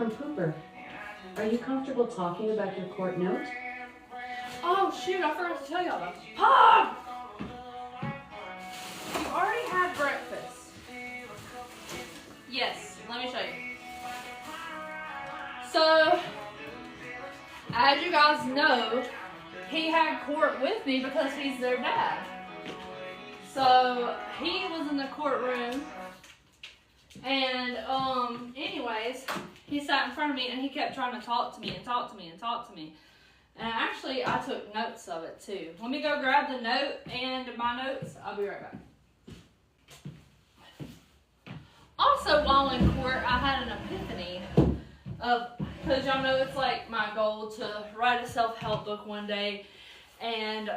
from Cooper. Are you comfortable talking about your court note? Oh shoot, I forgot to tell y'all that. Pop! You already had breakfast. Yes, let me show you. So, as you guys know, he had court with me because he's their dad. So, he was in the courtroom, and anyways, he sat in front of me and he kept trying to talk to me and talk to me and talk to me. And actually, I took notes of it too. Let me go grab the note and my notes. I'll be right back. Also, while in court, I had an epiphany of, because y'all know it's like my goal to write a self-help book one day and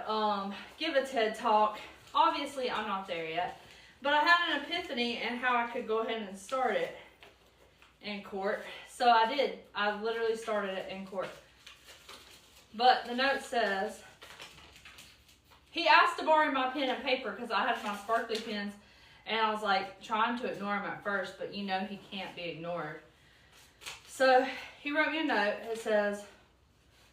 give a TED Talk. Obviously, I'm not there yet, but I had an epiphany and how I could go ahead and start it in court. So I did. I literally started it in court. But the note says, he asked to borrow my pen and paper because I had my sparkly pens, and I was like trying to ignore him at first, but you know he can't be ignored. So he wrote me a note. It says,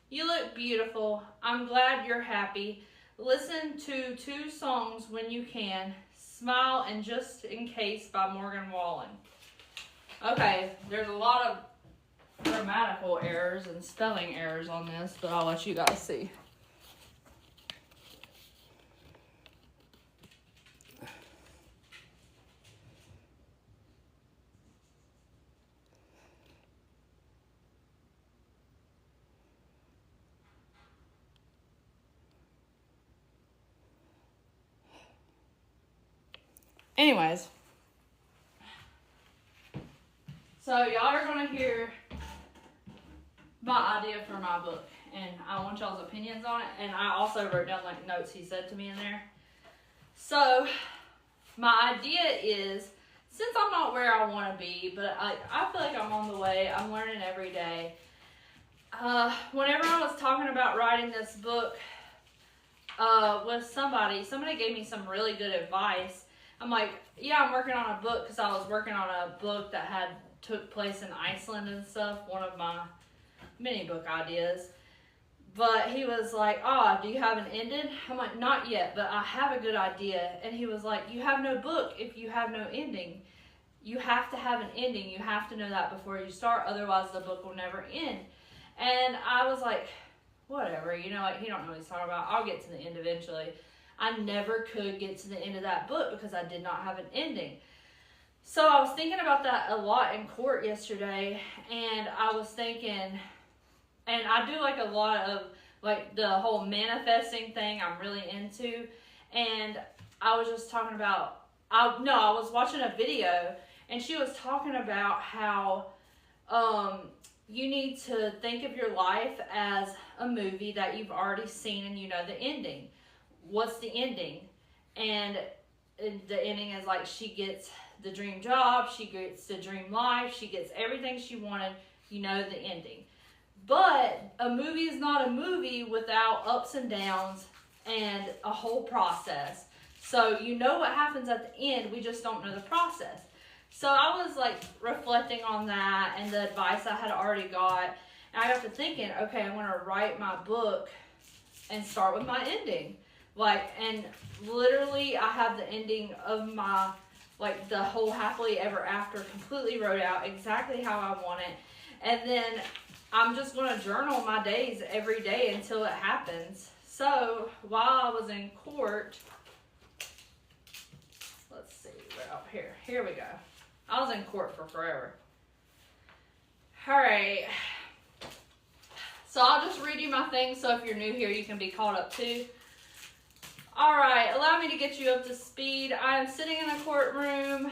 "You look beautiful. I'm glad you're happy. Listen to 2 songs when you can. Smile and Just in Case by Morgan Wallen." Okay, there's a lot of grammatical errors and spelling errors on this, but I'll let you guys see. Anyways, so y'all are going to hear my idea for my book, and I want y'all's opinions on it, and I also wrote down like notes he said to me in there. So my idea is, since I'm not where I want to be, but I feel like I'm on the way, I'm learning every day. Whenever I was talking about writing this book with somebody gave me some really good advice. I'm like, yeah, I'm working on a book because I was working on a book that took place in Iceland and stuff, one of my mini book ideas. But he was like, "Oh, do you have an ending?" I'm like, "Not yet, but I have a good idea." And he was like, "You have no book if you have no ending. You have to have an ending. You have to know that before you start, otherwise the book will never end." And I was like, whatever, you know, like, he don't know what he's talking about. I'll get to the end eventually. I never could get to the end of that book because I did not have an ending. So I was thinking about that a lot in court yesterday, and I was thinking, and I do like a lot of like the whole manifesting thing I'm really into, and I was just talking about, I was watching a video, and she was talking about how you need to think of your life as a movie that you've already seen and you know the ending. What's the ending? And the ending is like she gets the dream job, she gets the dream life, she gets everything she wanted, you know the ending. But a movie is not a movie without ups and downs and a whole process. So you know what happens at the end, we just don't know the process. So I was like reflecting on that and the advice I had already got. And I got to thinking, okay, I'm going to write my book and start with my ending. Like, and literally I have the ending of my, like the whole happily ever after completely wrote out exactly how I want it. And then I'm just going to journal my days every day until it happens. So while I was in court, let's see, we're up here. Here we go. I was in court for forever. All right. So I'll just read you my thing so if you're new here, you can be caught up too. All right, allow me to get you up to speed. I am sitting in a courtroom,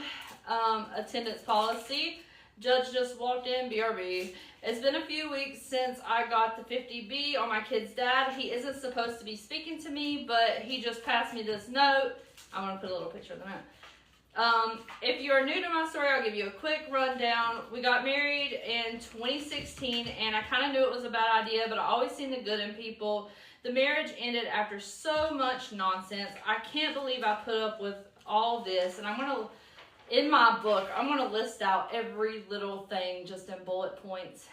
attendance policy. Judge just walked in, BRB. It's been a few weeks since I got the 50B on my kid's dad. He isn't supposed to be speaking to me, but he just passed me this note. I'm going to put a little picture of the note. If you are new to my story, I'll give you a quick rundown. We got married in 2016, and I kind of knew it was a bad idea, but I always seen the good in people. The marriage ended after so much nonsense. I can't believe I put up with all this, and I'm going to in my book, I'm going to list out every little thing just in bullet points.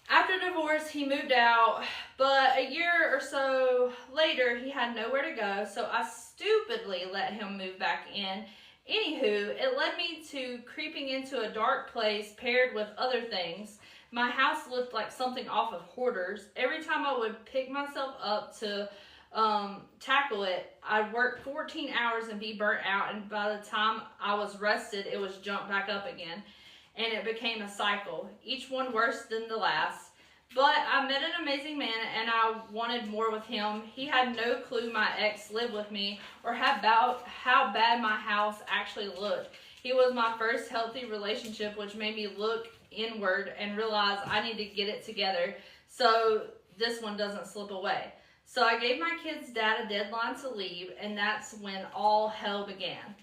After divorce, he moved out, but a year or so later, he had nowhere to go, so I stupidly let him move back in. Anywho, it led me to creeping into a dark place paired with other things. My house looked like something off of Hoarders. Every time I would pick myself up to tackle it, I'd work 14 hours and be burnt out, and by the time I was rested, it was jumped back up again. And it became a cycle, each one worse than the last. But I met an amazing man, and I wanted more with him. He had no clue my ex lived with me or about how bad my house actually looked. He was my first healthy relationship, which made me look inward and realize I need to get it together so this one doesn't slip away. So I gave my kid's dad a deadline to leave, and that's when all hell began.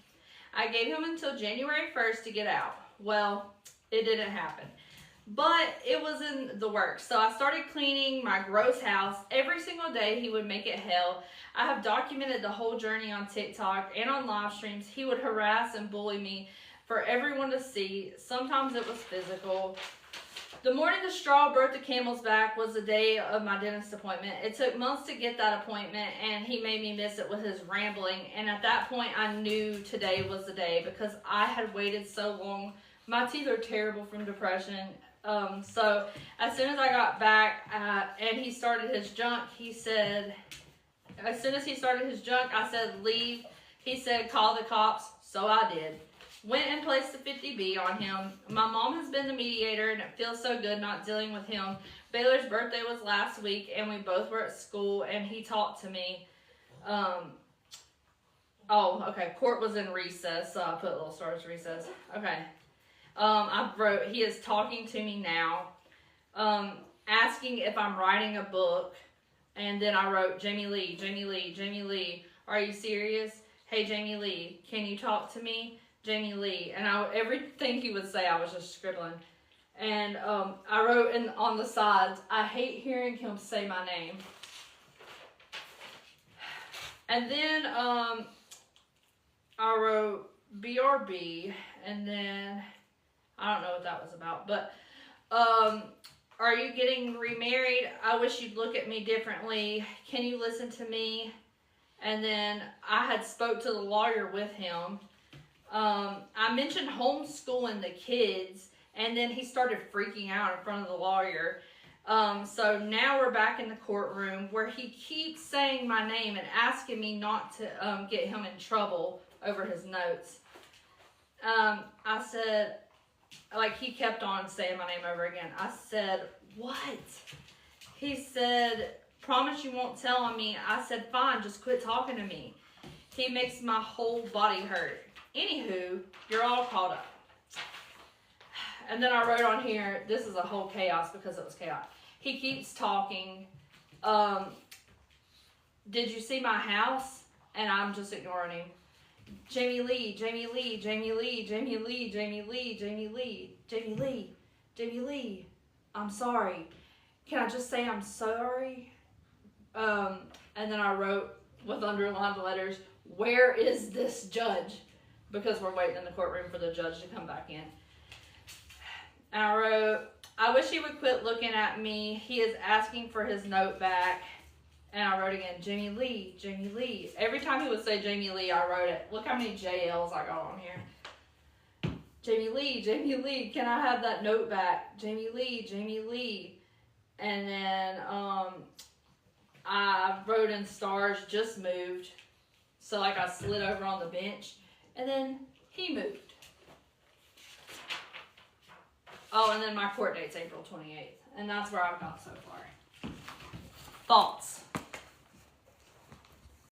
I gave him until January 1st to get out. Well, it didn't happen, but it was in the works. So I started cleaning my gross house. Every single day he would make it hell. I have documented the whole journey on TikTok and on live streams. He would harass and bully me for everyone to see. Sometimes it was physical. The morning the straw broke the camel's back was the day of my dentist appointment. It took months to get that appointment, and he made me miss it with his rambling. And at that point, I knew today was the day because I had waited so long. My teeth are terrible from depression. So as soon as I got back and he started his junk, he said, as soon as he started his junk, I said, leave. He said, call the cops. So I did. Went and placed the 50B on him. My mom has been the mediator, and it feels so good not dealing with him. Baylor's birthday was last week, and we both were at school, and he talked to me. Court was in recess, so I put little stars recess. Okay. I wrote, he is talking to me now, asking if I'm writing a book, and then I wrote, Jamie Lee, Jamie Lee, Jamie Lee, are you serious? Hey, Jamie Lee, can you talk to me? Jamie Lee. And everything he would say, I was just scribbling. And I wrote on the sides, I hate hearing him say my name. And then I wrote BRB, and then I don't know what that was about, but are you getting remarried? I wish you'd look at me differently. Can you listen to me? And then I had spoke to the lawyer with him. I mentioned homeschooling the kids, and then he started freaking out in front of the lawyer. So now we're back in the courtroom where he keeps saying my name and asking me not to get him in trouble over his notes. I said, like, he kept on saying my name over again. I said, what? He said, promise you won't tell on me. I said, fine, just quit talking to me. He makes my whole body hurt. Anywho, you're all caught up. And then I wrote on here, this is a whole chaos because it was chaos. He keeps talking. Did you see my house? And I'm just ignoring him. Jamie Lee, Jamie Lee, Jamie Lee, Jamie Lee, Jamie Lee, Jamie Lee, Jamie Lee, Jamie Lee. I'm sorry. Can I just say I'm sorry? And then I wrote with underlined letters, where is this judge? Because we're waiting in the courtroom for the judge to come back in. And I wrote, I wish he would quit looking at me. He is asking for his note back. And I wrote again, Jamie Lee, Jamie Lee. Every time he would say Jamie Lee, I wrote it. Look how many JLs I got on here. Jamie Lee, can I have that note back? Jamie Lee. And then I wrote in stars, just moved. So like I slid over on the bench. And then he moved. Oh, and then my court date's April 28th. And that's where I've got so far. Thoughts?